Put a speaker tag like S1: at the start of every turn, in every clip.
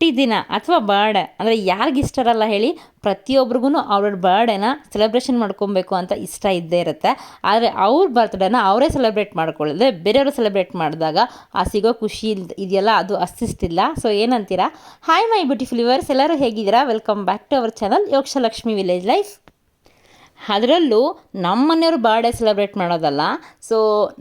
S1: ಹುಟ್ಟಿದಿನ ಅಥವಾ ಬರ್ಡೇ ಅಂದರೆ ಯಾರಿಗಿಷ್ಟ ಇರಲ್ಲ ಹೇಳಿ. ಪ್ರತಿಯೊಬ್ರಿಗೂ ಅವ್ರವ್ರ ಬರ್ಡೇನ ಸೆಲೆಬ್ರೇಷನ್ ಮಾಡ್ಕೊಬೇಕು ಅಂತ ಇಷ್ಟ ಇದ್ದೇ ಇರುತ್ತೆ. ಆದರೆ ಅವ್ರ ಬರ್ತ್ಡೇನ ಅವರೇ ಸೆಲೆಬ್ರೇಟ್ ಮಾಡ್ಕೊಳ್ಳದೆ ಬೇರೆಯವರು ಸೆಲೆಬ್ರೇಟ್ ಮಾಡಿದಾಗ ಆ ಸಿಗೋ ಖುಷಿ ಇದೆಯಲ್ಲ, ಅದು ಅಷ್ಟಿಷ್ಟಿಲ್ಲ. ಸೊ ಏನಂತೀರಾ? ಹಾಯ್ ಮೈ ಬ್ಯೂಟಿಫುಲ್ ವ್ಯೂವರ್ಸ್, ಎಲ್ಲರೂ ಹೇಗಿದ್ದೀರಾ? Welcome back to our channel Yokshalakshmi village life. ಅದರಲ್ಲೂ ನಮ್ಮ ಮನೆಯವ್ರು ಬರ್ಡೇ ಸೆಲೆಬ್ರೇಟ್ ಮಾಡೋದಲ್ಲ. ಸೊ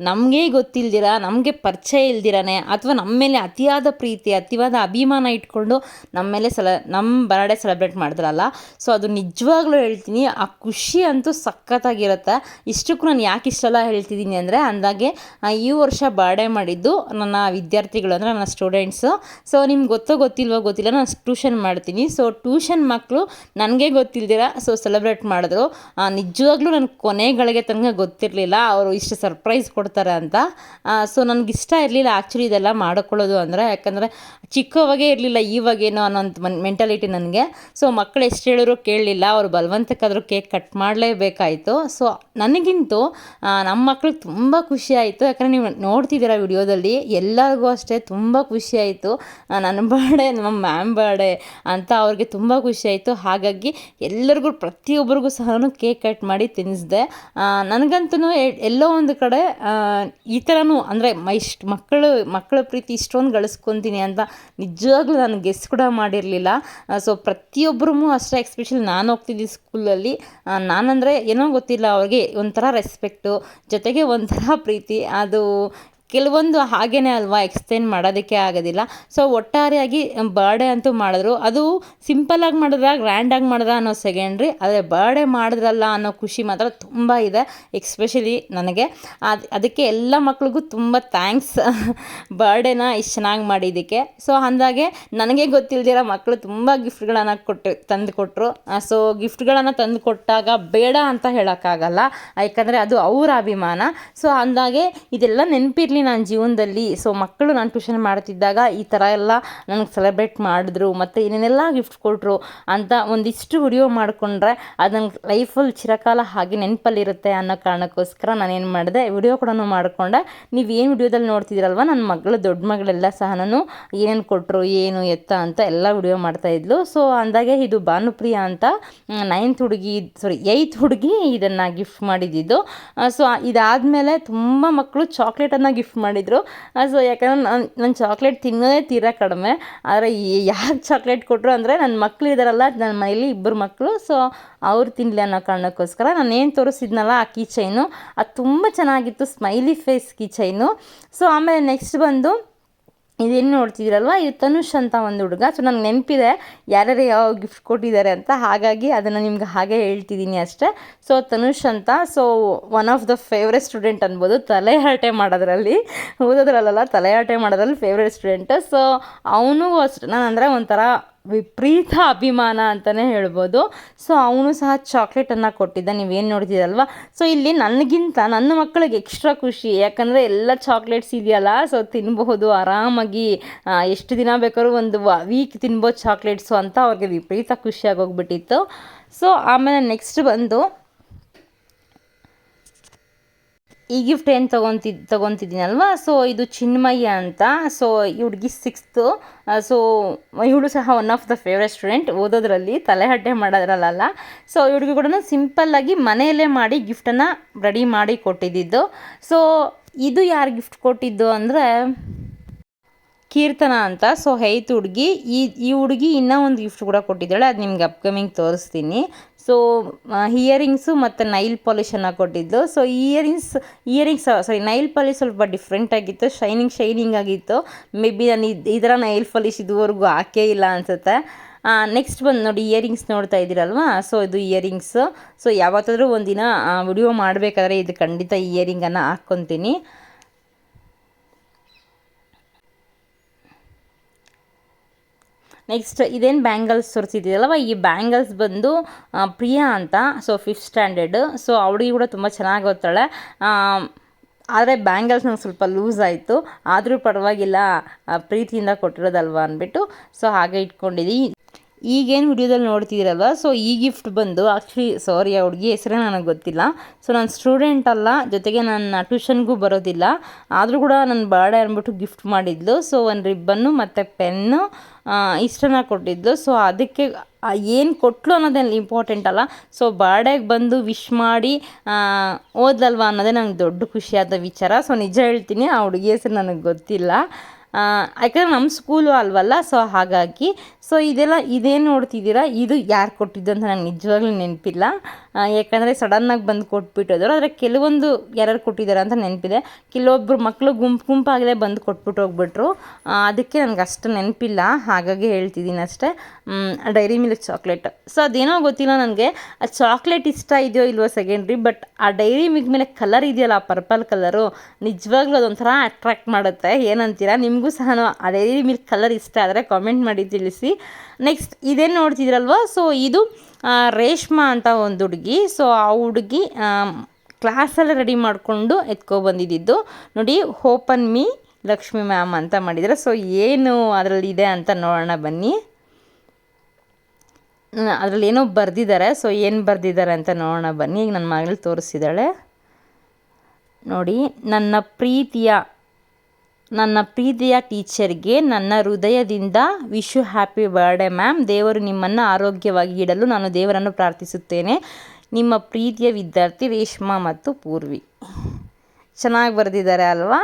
S1: ನಮಗೆ ಗೊತ್ತಿಲ್ದಿರ, ನಮಗೆ ಪರಿಚಯ ಇಲ್ದಿರನೇ ಅಥವಾ ನಮ್ಮ ಮೇಲೆ ಅತಿಯಾದ ಪ್ರೀತಿ, ಅತಿಯಾದ ಅಭಿಮಾನ ಇಟ್ಕೊಂಡು ನಮ್ಮ ಬರ್ಡೇ ಸೆಲೆಬ್ರೇಟ್ ಮಾಡಿದ್ರಲ್ಲ, ಸೊ ಅದು ನಿಜವಾಗ್ಲೂ ಹೇಳ್ತೀನಿ, ಆ ಖುಷಿ ಅಂತೂ ಸಖತ್ತಾಗಿರುತ್ತೆ. ಇಷ್ಟಕ್ಕೂ ನಾನು ಯಾಕೆ ಇಷ್ಟೆಲ್ಲ ಹೇಳ್ತಿದ್ದೀನಿ ಅಂದರೆ, ಅಂದಾಗೆ ಈ ವರ್ಷ ಬರ್ಡೇ ಮಾಡಿದ್ದು ನನ್ನ ವಿದ್ಯಾರ್ಥಿಗಳು, ಅಂದರೆ ನನ್ನ ಸ್ಟೂಡೆಂಟ್ಸು. ಸೊ ನಿಮ್ಗೆ ಗೊತ್ತಿಲ್ವೋ ಗೊತ್ತಿಲ್ಲ, ನಾನು ಟ್ಯೂಷನ್ ಮಾಡ್ತೀನಿ. ಸೊ ಟ್ಯೂಷನ್ ಮಕ್ಕಳು ನನಗೆ ಗೊತ್ತಿಲ್ದಿರ ಸೊ ಸೆಲೆಬ್ರೇಟ್ ಮಾಡಿದ್ರು. ನಿಜವಾಗ್ಲೂ ನನಗೆ ಕೊನೆಗಳಿಗೆ ತನಕ ಗೊತ್ತಿರಲಿಲ್ಲ ಅವರು ಇಷ್ಟು ಸರ್ಪ್ರೈಸ್ ಕೊಡ್ತಾರೆ ಅಂತ. ಸೊ ನನಗಿಷ್ಟ ಇರಲಿಲ್ಲ ಆ್ಯಕ್ಚುಲಿ ಇದೆಲ್ಲ ಮಾಡ್ಕೊಳ್ಳೋದು ಅಂದರೆ, ಯಾಕಂದರೆ ಚಿಕ್ಕವಾಗೇ ಇರಲಿಲ್ಲ, ಇವಾಗೇನೋ ಅನ್ನೋಂಥ ಮೆಂಟಾಲಿಟಿ ನನಗೆ. ಸೊ ಮಕ್ಕಳು ಎಷ್ಟು ಹೇಳಿದ್ರು ಕೇಳಲಿಲ್ಲ, ಅವರು ಬಲವಂತಕ್ಕಾದರೂ ಕೇಕ್ ಕಟ್ ಮಾಡಲೇಬೇಕಾಯಿತು. ಸೊ ನನಗಿಂತೂ ನಮ್ಮ ಮಕ್ಳಿಗೆ ತುಂಬ ಖುಷಿ ಆಯಿತು. ಯಾಕಂದರೆ ನೀವು ನೋಡ್ತಿದ್ದೀರ ವಿಡಿಯೋದಲ್ಲಿ, ಎಲ್ಲರಿಗೂ ಅಷ್ಟೇ ತುಂಬ ಖುಷಿ ಆಯಿತು. ನನ್ನ ಬರ್ಡೇ, ನಮ್ಮ ಮ್ಯಾಮ್ ಬರ್ಡೇ ಅಂತ ಅವ್ರಿಗೆ ತುಂಬ ಖುಷಿ ಆಯಿತು. ಹಾಗಾಗಿ ಎಲ್ಲರಿಗೂ ಪ್ರತಿಯೊಬ್ಬರಿಗೂ ಸಹ ಕೇಕ್ ಕಟ್ ಮಾಡಿ ತಿನ್ನಿಸ್ದೆ. ನನಗಂತೂ ಎಲ್ಲೋ ಒಂದು ಕಡೆ ಈ ಥರನೂ ಅಂದರೆ ಮಕ್ಕಳ ಪ್ರೀತಿ ಇಷ್ಟೊಂದು ಗಳಿಸ್ಕೊತೀನಿ ಅಂತ ನಿಜವಾಗ್ಲೂ ನಾನು ಗೆಸ್ ಕೂಡ ಮಾಡಿರಲಿಲ್ಲ. ಸೊ ಪ್ರತಿಯೊಬ್ಬರೂ ಅಷ್ಟೇ, ಎಸ್ಪೆಷಲಿ ನಾನು ಹೋಗ್ತಿದ್ದೆ ಸ್ಕೂಲಲ್ಲಿ, ನಾನಂದರೆ ಏನೋ ಗೊತ್ತಿಲ್ಲ, ಅವ್ರಿಗೆ ಒಂಥರ ರೆಸ್ಪೆಕ್ಟು ಜೊತೆಗೆ ಒಂಥರ ಪ್ರೀತಿ. ಅದು ಕೆಲವೊಂದು ಹಾಗೇ ಅಲ್ವಾ, ಎಕ್ಸ್ಪ್ಲೇನ್ ಮಾಡೋದಕ್ಕೆ ಆಗೋದಿಲ್ಲ. ಸೊ ಒಟ್ಟಾರೆಯಾಗಿ ಬರ್ಡೇ ಅಂತೂ ಮಾಡಿದ್ರು. ಅದು ಸಿಂಪಲ್ಲಾಗಿ ಮಾಡಿದ್ರ ಗ್ರ್ಯಾಂಡಾಗಿ ಮಾಡಿದ್ರ ಅನ್ನೋ ಸೆಕೆಂಡ್ರಿ, ಆದರೆ ಬರ್ಡೇ ಮಾಡಿದ್ರಲ್ಲ ಅನ್ನೋ ಖುಷಿ ಮಾತ್ರ ತುಂಬ ಇದೆ, ಎಕ್ಸ್ಪೆಷಲಿ ನನಗೆ. ಅದಕ್ಕೆ ಎಲ್ಲ ಮಕ್ಳಿಗೂ ತುಂಬ ಥ್ಯಾಂಕ್ಸ್, ಬರ್ಡೇನ ಇಷ್ಟು ಚೆನ್ನಾಗಿ ಮಾಡಿದ್ದಕ್ಕೆ. ಸೊ ಅಂದಾಗೆ ನನಗೆ ಗೊತ್ತಿಲ್ದಿರೋ ಮಕ್ಕಳು ತುಂಬ ಗಿಫ್ಟ್ಗಳನ್ನು ತಂದು ಕೊಟ್ಟರು. ಸೊ ಗಿಫ್ಟ್ಗಳನ್ನು ತಂದು ಕೊಟ್ಟಾಗ ಬೇಡ ಅಂತ ಹೇಳೋಕ್ಕಾಗಲ್ಲ, ಯಾಕಂದರೆ ಅದು ಅವರ ಅಭಿಮಾನ. ಸೊ ಅಂದಾಗೆ ಇದೆಲ್ಲ ನೆನಪಿರಲಿ ನನ್ನ ಜೀವನದಲ್ಲಿ. ಸೊ ಮಕ್ಕಳು ನಾನು ಟ್ಯೂಷನ್ ಮಾಡ್ತಿದ್ದಾಗ ಈ ಥರ ಎಲ್ಲ ನನಗೆ ಸೆಲೆಬ್ರೇಟ್ ಮಾಡಿದ್ರು ಮತ್ತು ಏನೇನೆಲ್ಲ ಗಿಫ್ಟ್ ಕೊಟ್ಟರು ಅಂತ ಒಂದಿಷ್ಟು ವಿಡಿಯೋ ಮಾಡಿಕೊಂಡ್ರೆ ಅದು ನನಗೆ ಲೈಫಲ್ಲಿ ಚಿರಕಾಲ ಹಾಗೆ ನೆನಪಲ್ಲಿರುತ್ತೆ ಅನ್ನೋ ಕಾರಣಕ್ಕೋಸ್ಕರ ನಾನೇನು ಮಾಡಿದೆ, ವಿಡಿಯೋ ಕೂಡ ಮಾಡಿಕೊಂಡೆ. ನೀವೇನು ವಿಡಿಯೋದಲ್ಲಿ ನೋಡ್ತಿದ್ದೀರಲ್ವ, ನನ್ನ ಮಗಳು, ದೊಡ್ಡ ಮಗಳೆಲ್ಲ ಸಹ ನಾನು ಏನೇನು ಕೊಟ್ಟರು, ಏನು ಎತ್ತ ಅಂತ ಎಲ್ಲ ವಿಡಿಯೋ ಮಾಡ್ತಾಯಿದ್ಲು. ಸೊ ಅಂದಾಗೆ ಇದು ಭಾನುಪ್ರಿಯ ಅಂತ 8th ಹುಡುಗಿ ಇದನ್ನು ಗಿಫ್ಟ್ ಮಾಡಿದ್ದು. ಸೊ ಇದಾದಮೇಲೆ ತುಂಬ ಮಕ್ಕಳು ಚಾಕ್ಲೇಟನ್ನು ಗಿಫ್ಟ್ ಮಾಡಿದರು. ಸೊ ಯಾಕಂದರೆ ನಾನು ಚಾಕ್ಲೇಟ್ ತಿನ್ನೋದೇ ತೀರಾ ಕಡಿಮೆ. ಆದರೆ ಯಾಕೆ ಚಾಕ್ಲೇಟ್ ಕೊಟ್ಟರು ಅಂದರೆ, ನನ್ನ ಮಕ್ಕಳು ಇದ್ದಾರಲ್ಲ, ನನ್ನ ಮನೇಲಿ 2 ಮಕ್ಕಳು, ಸೊ ಅವ್ರು ತಿನ್ನಲಿ ಅನ್ನೋ ಕಾರಣಕ್ಕೋಸ್ಕರ ನಾನೇನು ತೋರಿಸಿದ್ನಲ್ಲ ಆ ಕೀ ಚೈನು, ಅದು ತುಂಬ ಚೆನ್ನಾಗಿತ್ತು, smiley face key chain. So ಆಮೇಲೆ ನೆಕ್ಸ್ಟ್ ಬಂದು ಇದೇನು ನೋಡ್ತಿದ್ದೀರಲ್ವ, ಇದು ತನುಷ್ ಅಂತ ಒಂದು ಹುಡುಗ. ಸೊ ನನಗೆ ನೆನಪಿದೆ ಯಾರ್ಯಾರು ಯಾವ ಗಿಫ್ಟ್ ಕೊಟ್ಟಿದ್ದಾರೆ ಅಂತ, ಹಾಗಾಗಿ ಅದನ್ನು ನಿಮ್ಗೆ ಹಾಗೆ ಹೇಳ್ತಿದ್ದೀನಿ ಅಷ್ಟೇ. ಸೊ ತನುಷ್ ಅಂತ, so one of the favourite student ಅನ್ಬೋದು, ತಲೆ ಹರಟೆ ಮಾಡೋದ್ರಲ್ಲಿ, ಓದೋದ್ರಲ್ಲ ತಲೆ ಹರಟೆ ಮಾಡೋದ್ರಲ್ಲಿ ಫೇವ್ರೆಟ್ ಸ್ಟೂಡೆಂಟ್. ಸೊ ಅವನು ಅಷ್ಟೇ ನಾನಂದರೆ ಒಂಥರ ವಿಪರೀತ ಅಭಿಮಾನ ಅಂತಲೇ ಹೇಳ್ಬೋದು. ಸೊ ಅವನು ಸಹ ಚಾಕ್ಲೇಟನ್ನು ಕೊಟ್ಟಿದ್ದ, ನೀವೇನು ನೋಡ್ತಿದ್ದಲ್ವ. ಸೊ ಇಲ್ಲಿ ನನಗಿಂತ ನನ್ನ ಮಕ್ಕಳಿಗೆ ಎಕ್ಸ್ಟ್ರಾ ಖುಷಿ, ಯಾಕಂದರೆ ಎಲ್ಲ ಚಾಕ್ಲೇಟ್ಸ್ ಇದೆಯಲ್ಲ, ಸೊ ತಿನ್ನಬಹುದು ಆರಾಮಾಗಿ, ಎಷ್ಟು ದಿನ ಬೇಕಾದ್ರೂ ಒಂದು ವೀಕ್ ತಿನ್ಬೋದು ಚಾಕ್ಲೇಟ್ಸು ಅಂತ ಅವ್ರಿಗೆ ವಿಪರೀತ ಖುಷಿಯಾಗೋಗ್ಬಿಟ್ಟಿತ್ತು. ಸೊ ಆಮೇಲೆ ನೆಕ್ಸ್ಟ್ ಬಂದು ಈ ಗಿಫ್ಟ್ ಏನು ತೊಗೊತಿದ್ದೀನಲ್ವ, ಸೊ ಇದು ಚಿನ್ಮಯ್ಯ ಅಂತ. ಸೊ ಈ ಹುಡುಗಿ 6th. ಸೊ ಇವಳು ಸಹ one of the favourite student, ಓದೋದ್ರಲ್ಲಿ ತಲೆ ಹರಟೆ ಮಾಡೋದ್ರಲ್ಲ. ಸೊ ಇವಳಿಗೆ ಕೂಡ ಸಿಂಪಲ್ಲಾಗಿ ಮನೆಯಲ್ಲೇ ಮಾಡಿ ಗಿಫ್ಟನ್ನು ರೆಡಿ ಮಾಡಿ ಕೊಟ್ಟಿದ್ದು. ಸೊ ಇದು ಯಾರು ಗಿಫ್ಟ್ ಕೊಟ್ಟಿದ್ದು ಅಂದರೆ ಕೀರ್ತನ ಅಂತ. ಸೊ 8th ಹುಡುಗಿ. ಈ ಹುಡುಗಿ ಇನ್ನೂ ಒಂದು ಗಿಫ್ಟ್ ಕೂಡ ಕೊಟ್ಟಿದ್ದಾಳೆ, ಅದು ನಿಮ್ಗೆ ಅಪ್ಕಮಿಂಗ್ ತೋರಿಸ್ತೀನಿ. ಸೊ ಇಯರಿಂಗ್ಸು ಮತ್ತು ನೈಲ್ ಪಾಲಿಷನ್ನು ಕೊಟ್ಟಿದ್ದು. ಸೊ ನೈಲ್ ಪಾಲಿಶ್ ಸ್ವಲ್ಪ ಡಿಫ್ರೆಂಟ್ ಆಗಿತ್ತು, ಶೈನಿಂಗ್ ಆಗಿತ್ತು. ಮೇ ಬಿ ನಾನು ಇದರ ನೈಲ್ ಪಾಲಿಶ್ ಇದುವರೆಗೂ ಹಾಕೇ ಇಲ್ಲ ಅನಿಸುತ್ತೆ. ನೆಕ್ಸ್ಟ್ ಬಂದು ನೋಡಿ, ಇಯರಿಂಗ್ಸ್ ನೋಡ್ತಾ ಇದ್ದೀರಲ್ವ. ಸೊ ಇದು ಇಯರಿಂಗ್ಸು. ಸೊ ಯಾವತ್ತಾದರೂ ಒಂದಿನ ವಿಡಿಯೋ ಮಾಡಬೇಕಾದ್ರೆ ಇದು ಖಂಡಿತ ಇಯರಿಂಗನ್ನು ಹಾಕ್ಕೊತೀನಿ. ನೆಕ್ಸ್ಟ್ ಇದೇನು ಬ್ಯಾಂಗಲ್ಸ್ ತೋರಿಸಿದ್ದೀರಲ್ವ, ಈ ಬ್ಯಾಂಗಲ್ಸ್ ಬಂದು ಪ್ರಿಯಾ ಅಂತ. So 5th standard. ಸೊ ಅವಳಿಗೆ ಕೂಡ ತುಂಬ ಚೆನ್ನಾಗಿ ಓದ್ತಾಳೆ. ಆದರೆ ಬ್ಯಾಂಗಲ್ಸ್ ನಂಗೆ ಸ್ವಲ್ಪ ಲೂಸ್ ಆಯಿತು, ಆದರೂ ಪರವಾಗಿಲ್ಲ, ಪ್ರೀತಿಯಿಂದ ಕೊಟ್ಟಿರೋದಲ್ವ ಅಂದ್ಬಿಟ್ಟು ಸೊ ಹಾಗೆ ಇಟ್ಕೊಂಡಿದ್ದೀನಿ. ಈಗೇನು ವಿಡಿಯೋದಲ್ಲಿ ನೋಡ್ತಿದ್ದೀರಲ್ವ, ಸೊ ಈ ಗಿಫ್ಟ್ ಬಂದು ಆ್ಯಕ್ಚುಲಿ ಆ ಹುಡುಗಿ ಹೆಸರೇ ನನಗೆ ಗೊತ್ತಿಲ್ಲ. ಸೊ ನಾನು ಸ್ಟೂಡೆಂಟ್ ಅಲ್ಲ, ಜೊತೆಗೆ ನಾನು ಟ್ಯೂಷನ್ಗೂ ಬರೋದಿಲ್ಲ, ಆದರೂ ಕೂಡ ನನ್ನ ಬರ್ಡೇ ಅಂದ್ಬಿಟ್ಟು ಗಿಫ್ಟ್ ಮಾಡಿದ್ಲು. ಸೊ ಒಂದು ರಿಬ್ಬನ್ನು ಮತ್ತು ಪೆನ್ನು, ಇಷ್ಟನ್ನು ಕೊಟ್ಟಿದ್ದು. ಸೊ ಅದಕ್ಕೆ ಏನು ಕೊಟ್ಟಲು ಅನ್ನೋದೇನು ಇಂಪಾರ್ಟೆಂಟ್ ಅಲ್ಲ. ಸೊ ಬರ್ಡೇಗೆ ಬಂದು ವಿಶ್ ಮಾಡಿ ಓದಲ್ವಾ ಅನ್ನೋದೇ ನಂಗೆ ದೊಡ್ಡ ಖುಷಿಯಾದ ವಿಚಾರ. ಸೊ ನಿಜ ಹೇಳ್ತೀನಿ, ಆ ಹುಡುಗಿ ಹೆಸರು ನನಗೆ ಗೊತ್ತಿಲ್ಲ, ಯಾಕಂದರೆ ನಮ್ಮ ಸ್ಕೂಲು ಅಲ್ವಲ್ಲ. ಸೊ ಹಾಗಾಗಿ ಇದೇನು ನೋಡ್ತಿದ್ದೀರಾ, ಇದು ಯಾರು ಕೊಟ್ಟಿದ್ದು ಅಂತ ನಂಗೆ ನಿಜವಾಗ್ಲೂ ನೆನಪಿಲ್ಲ. ಯಾಕಂದರೆ ಸಡನ್ನಾಗಿ ಬಂದು ಕೊಟ್ಬಿಟ್ಟಿದ್ರು. ಆದರೆ ಕೆಲವೊಂದು ಯಾರ್ಯಾರು ಕೊಟ್ಟಿದ್ದಾರೆ ಅಂತ ನೆನಪಿದೆ. ಕೆಲವೊಬ್ಬರು ಮಕ್ಕಳು ಗುಂಪಾಗಲೇ ಬಂದು ಕೊಟ್ಬಿಟ್ಟು ಹೋಗ್ಬಿಟ್ರು. ಅದಕ್ಕೆ ನನಗೆ ಅಷ್ಟು ನೆನಪಿಲ್ಲ, ಹಾಗಾಗಿ ಹೇಳ್ತಿದ್ದೀನಿ ಅಷ್ಟೇ. Dairy milk chocolate. ಸೊ ಅದೇನೋ ಗೊತ್ತಿಲ್ಲ ನನಗೆ, ಆ ಚಾಕ್ಲೇಟ್ ಇಷ್ಟ ಇದೆಯೋ ಇಲ್ವೋ ಸೆಕೆಂಡ್ರಿ, ಬಟ್ ಆ ಡೈರಿ ಮಿಲ್ಕ್ ಮೇಲೆ ಕಲರ್ ಇದೆಯಲ್ಲ, ಆ ಪರ್ಪಲ್ ಕಲರು, ನಿಜವಾಗ್ಲೂ ಅದೊಂಥರ ಅಟ್ರಾಕ್ಟ್ ಮಾಡುತ್ತೆ. ಏನಂತೀರಾ? ನಿಮಗೂ ಸಹ ಆ ಡೈರಿ ಮಿಲ್ಕ್ ಕಲರ್ ಇಷ್ಟ ಆದರೆ ಕಾಮೆಂಟ್ ಮಾಡಿ ತಿಳಿಸಿ. ನೆಕ್ಸ್ಟ್ ಇದೇನು ನೋಡ್ತಿದ್ರಲ್ವ, ಸೊ ಇದು ರೇಷ್ಮಾ ಅಂತ ಒಂದು ಹುಡುಗಿ. ಸೊ ಆ ಹುಡುಗಿ ಕ್ಲಾಸಲ್ಲಿ ರೆಡಿ ಮಾಡಿಕೊಂಡು ಎತ್ಕೊಬಂದಿದ್ದು ನೋಡಿ. ಓಪನ್ ಮೀ ಲಕ್ಷ್ಮಿ ಮ್ಯಾಮ್ ಅಂತ ಮಾಡಿದರೆ. ಸೊ ಏನು ಅದರಲ್ಲಿ ಇದೆ ಅಂತ ನೋಡೋಣ ಬನ್ನಿ. ಅದರಲ್ಲಿ ಏನೋ ಬರೆದಿದ್ದಾರೆ. ಸೊ ಏನು ಬರೆದಿದ್ದಾರೆ ಅಂತ ನೋಡೋಣ ಬನ್ನಿ. ಈಗ ನನ್ನ ಮಗಳು ತೋರಿಸಿದ್ದಾಳೆ ನೋಡಿ. ನನ್ನ ಪ್ರೀತಿಯ ಟೀಚರ್ಗೆ ನನ್ನ ಹೃದಯದಿಂದ wish you happy birthday ma'am. ದೇವರು ನಿಮ್ಮನ್ನು ಆರೋಗ್ಯವಾಗಿ ಇಡಲು ನಾನು ದೇವರನ್ನು ಪ್ರಾರ್ಥಿಸುತ್ತೇನೆ. ನಿಮ್ಮ ಪ್ರೀತಿಯ ವಿದ್ಯಾರ್ಥಿ ರೇಷ್ಮಾ ಮತ್ತು ಪೂರ್ವಿ. ಚೆನ್ನಾಗಿ ಬರೆದಿದ್ದಾರೆ ಅಲ್ವಾ?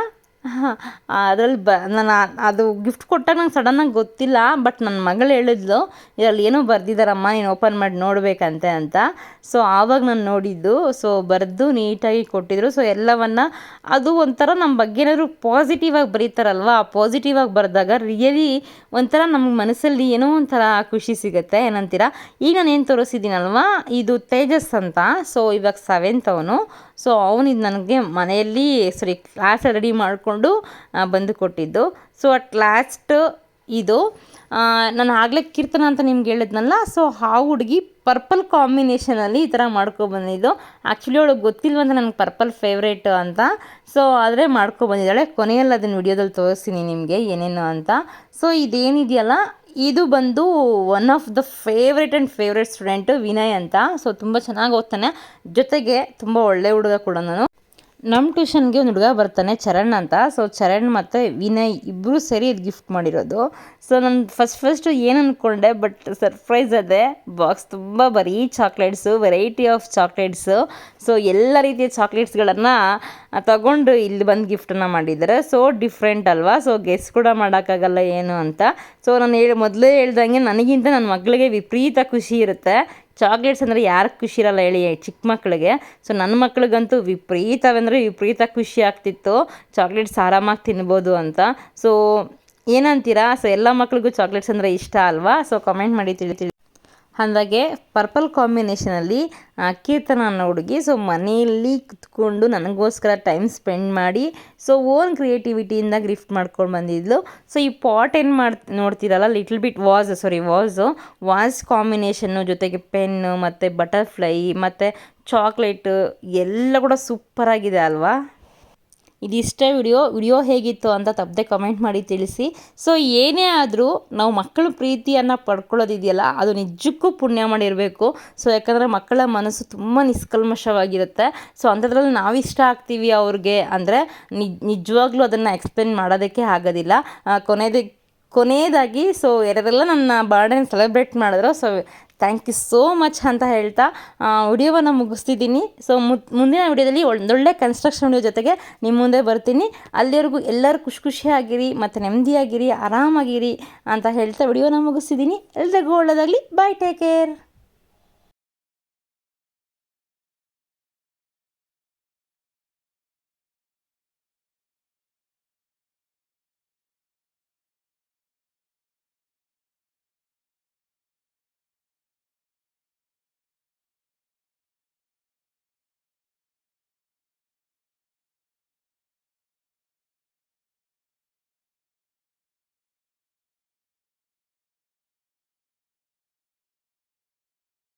S1: ಅದರಲ್ಲಿ ನಾನು ಅದು ಗಿಫ್ಟ್ ಕೊಟ್ಟಾಗ ನಂಗೆ ಸಡನ್ನಾಗಿ ಗೊತ್ತಿಲ್ಲ, ಬಟ್ ನನ್ನ ಮಗಳು ಹೇಳಿದ್ಲು ಇದರಲ್ಲಿ ಏನೋ ಬರೆದಿದ್ದಾರಮ್ಮ, ನೀನು ಓಪನ್ ಮಾಡಿ ನೋಡಬೇಕಂತೆ ಅಂತ. ಸೊ ಆವಾಗ ನಾನು ನೋಡಿದ್ದು. ಸೊ ಬರೆದು ನೀಟಾಗಿ ಕೊಟ್ಟಿದ್ರು. ಸೊ ಎಲ್ಲವನ್ನು ಅದು ಒಂಥರ ನಮ್ಮ ಬಗ್ಗೆ ಏನಾದರೂ ಪಾಸಿಟಿವಾಗಿ ಬರೀತಾರಲ್ವ, ಆ ಪಾಸಿಟಿವಾಗಿ ಬರೆದಾಗ ರಿಯಲಿ ಒಂಥರ ನಮಗೆ ಮನಸ್ಸಲ್ಲಿ ಏನೋ ಒಂಥರ ಖುಷಿ ಸಿಗುತ್ತೆ. ಏನಂತೀರಾ? ಈಗ ನಾನು ಏನು ತೋರಿಸಿದ್ದೀನಲ್ವ, ಇದು ತೇಜಸ್ ಅಂತ. ಸೊ ಇವಾಗ 7th ಅವನು. ಸೊ ಅವನಿದು ನನಗೆ ಮನೆಯಲ್ಲಿ ಕ್ಲಾಸ್ ರೆಡಿ ಮಾಡಿಕೊಂಡು ಬಂದು ಕೊಟ್ಟಿದ್ದು. ಸೊ ಅಟ್ ಲಾಸ್ಟ್ ಇದು ನಾನು ಆಗಲೇ ಕೀರ್ತನ ಅಂತ ನಿಮ್ಗೆ ಹೇಳಿದ್ನಲ್ಲ. ಸೊ ಆ ಹುಡುಗಿ ಪರ್ಪಲ್ ಕಾಂಬಿನೇಷನಲ್ಲಿ ಈ ಥರ ಮಾಡ್ಕೊಬಂದಿದ್ದು. ಆ್ಯಕ್ಚುಲಿ ಅವಳಿಗೆ ಗೊತ್ತಿಲ್ವಂತ ನನಗೆ ಪರ್ಪಲ್ ಫೇವ್ರೇಟ್ ಅಂತ. ಸೊ ಆದರೆ ಮಾಡ್ಕೊಬಂದಿದ್ದಾಳೆ. ಕೊನೆಯಲ್ಲಿ ಅದನ್ನು ವಿಡಿಯೋದಲ್ಲಿ ತೋರಿಸ್ತೀನಿ ನಿಮಗೆ ಏನೇನು ಅಂತ. ಸೊ ಇದೇನಿದೆಯಲ್ಲ, ಇದು ಬಂದು one of the favourite student Vinay ಅಂತ. ಸೊ ತುಂಬ ಚೆನ್ನಾಗಿ ಓದ್ತಾನೆ, ಜೊತೆಗೆ ತುಂಬ ಒಳ್ಳೆ ಹುಡುಗ ಕೂಡ. ನಮ್ಮ ಟ್ಯೂಷನ್ಗೆ ಒಂದು ಹುಡುಗ ಬರ್ತಾನೆ, ಚರಣ್ ಅಂತ. ಸೊ ಚರಣ್ ಮತ್ತು ವಿನಯ್ ಇಬ್ಬರು ಸೇರಿ ಇದು ಗಿಫ್ಟ್ ಮಾಡಿರೋದು. ಸೊ ನಾನು ಫಸ್ಟ್ ಏನು ಅಂದ್ಕೊಂಡೆ, ಬಟ್ ಸರ್ಪ್ರೈಸ್ ಅದೇ. ಬಾಕ್ಸ್ ತುಂಬ ಬರೀ chocolates, variety of chocolates. So ಎಲ್ಲ ರೀತಿಯ ಚಾಕ್ಲೇಟ್ಸ್ಗಳನ್ನು ತಗೊಂಡು ಇಲ್ಲಿ ಬಂದು ಗಿಫ್ಟನ್ನು ಮಾಡಿದ್ದಾರೆ. ಸೊ ಡಿಫ್ರೆಂಟ್ ಅಲ್ವಾ? ಸೊ ಗೆಸ್ ಕೂಡ ಮಾಡೋಕ್ಕಾಗಲ್ಲ ಏನು ಅಂತ. ಸೊ ನಾನು ಮೊದಲೇ ಹೇಳ್ದಂಗೆ ನನಗಿಂತ ನನ್ನ ಮಗಳಿಗೆ ವಿಪರೀತ ಖುಷಿ ಇರುತ್ತೆ. ಚಾಕ್ಲೇಟ್ಸ್ ಅಂದರೆ ಯಾರಿಗೆ ಖುಷಿ ಇರಲ್ಲ ಹೇಳಿ, ಚಿಕ್ಕ ಮಕ್ಕಳಿಗೆ. ಸೊ ನನ್ನ ಮಕ್ಳಿಗಂತೂ ವಿಪರೀತ ಖುಷಿ ಆಗ್ತಿತ್ತು, ಚಾಕ್ಲೇಟ್ಸ್ ಆರಾಮಾಗಿ ತಿನ್ಬೋದು ಅಂತ. ಸೊ ಏನಂತೀರಾ? ಸೊ ಎಲ್ಲ ಮಕ್ಳಿಗೂ ಚಾಕ್ಲೇಟ್ಸ್ ಅಂದರೆ ಇಷ್ಟ ಅಲ್ವಾ? ಸೊ ಕಮೆಂಟ್ ಮಾಡಿ ತಿಳಿ. ಹಾಗೆ ಪರ್ಪಲ್ ಕಾಂಬಿನೇಷನಲ್ಲಿ ಕೀರ್ತನ ಅನ್ನೋ ಹುಡುಗಿ ಸೊ ಮನೆಯಲ್ಲಿ ಕುತ್ಕೊಂಡು ನನಗೋಸ್ಕರ ಟೈಮ್ ಸ್ಪೆಂಡ್ ಮಾಡಿ ಸೊ ಓನ್ ಕ್ರಿಯೇಟಿವಿಟಿಯಿಂದ ಗಿಫ್ಟ್ ಮಾಡ್ಕೊಂಡು ಬಂದಿದ್ಲು. ಸೊ ಈ ಪಾಟ್ ಏನು ನೋಡ್ತೀರಲ್ಲ, ಲಿಟಲ್ ಬಿಟ್ ವಾಸ್ ಕಾಂಬಿನೇಷನ್ನು, ಜೊತೆಗೆ ಪೆನ್ನು ಮತ್ತು ಬಟರ್ಫ್ಲೈ ಮತ್ತು ಚಾಕ್ಲೇಟು ಎಲ್ಲ ಕೂಡ ಸೂಪರಾಗಿದೆ ಅಲ್ವಾ? ಇದಿಷ್ಟೇ ವಿಡಿಯೋ ಹೇಗಿತ್ತು ಅಂತ ತಪ್ಪದೆ ಕಮೆಂಟ್ ಮಾಡಿ ತಿಳಿಸಿ. ಸೊ ಏನೇ ಆದರೂ ನಾವು ಮಕ್ಕಳ ಪ್ರೀತಿಯನ್ನು ಪಡ್ಕೊಳ್ಳೋದಿದೆಯಲ್ಲ, ಅದು ನಿಜಕ್ಕೂ ಪುಣ್ಯ ಮಾಡಿರಬೇಕು. ಸೊ ಯಾಕಂದರೆ ಮಕ್ಕಳ ಮನಸ್ಸು ತುಂಬ ನಿಷ್ಕಲ್ಮಶವಾಗಿರುತ್ತೆ. ಸೊ ಅಂಥದ್ರಲ್ಲಿ ನಾವು ಇಷ್ಟ ಆಗ್ತೀವಿ ಅವ್ರಿಗೆ ಅಂದರೆ ನಿಜವಾಗ್ಲೂ ಅದನ್ನು ಎಕ್ಸ್ಪ್ಲೇನ್ ಮಾಡೋದಕ್ಕೆ ಆಗೋದಿಲ್ಲ. ಕೊನೆಯದಾಗಿ ಸೊ ಯಾರೆಲ್ಲ ನನ್ನ ಬರ್ಡೇನ ಸೆಲೆಬ್ರೇಟ್ ಮಾಡಿದ್ರು, so thank you so much ಅಂತ ಹೇಳ್ತಾ ವಿಡಿಯೋವನ್ನು ಮುಗಿಸ್ತಿದ್ದೀನಿ. ಸೊ ಮುಂದಿನ ವಿಡಿಯೋದಲ್ಲಿ ಒಂದೊಳ್ಳೆ ಕನ್ಸ್ಟ್ರಕ್ಷನ್ ವಿಡಿಯೋ ಜೊತೆಗೆ ನಿಮ್ಮ ಮುಂದೆ ಬರ್ತೀನಿ. ಅಲ್ಲಿವರೆಗೂ ಎಲ್ಲರೂ ಖುಷಿಯಾಗಿರಿ ಮತ್ತು ನೆಮ್ಮದಿಯಾಗಿರಿ, ಆರಾಮಾಗಿರಿ ಅಂತ ಹೇಳ್ತಾ ವಿಡಿಯೋನ ಮುಗಿಸ್ತಿದ್ದೀನಿ. ಎಲ್ಲರಿಗೂ ಒಳ್ಳೆಯದಾಗಲಿ. ಬಾಯ್, ಟೇಕ್ ಕೇರ್.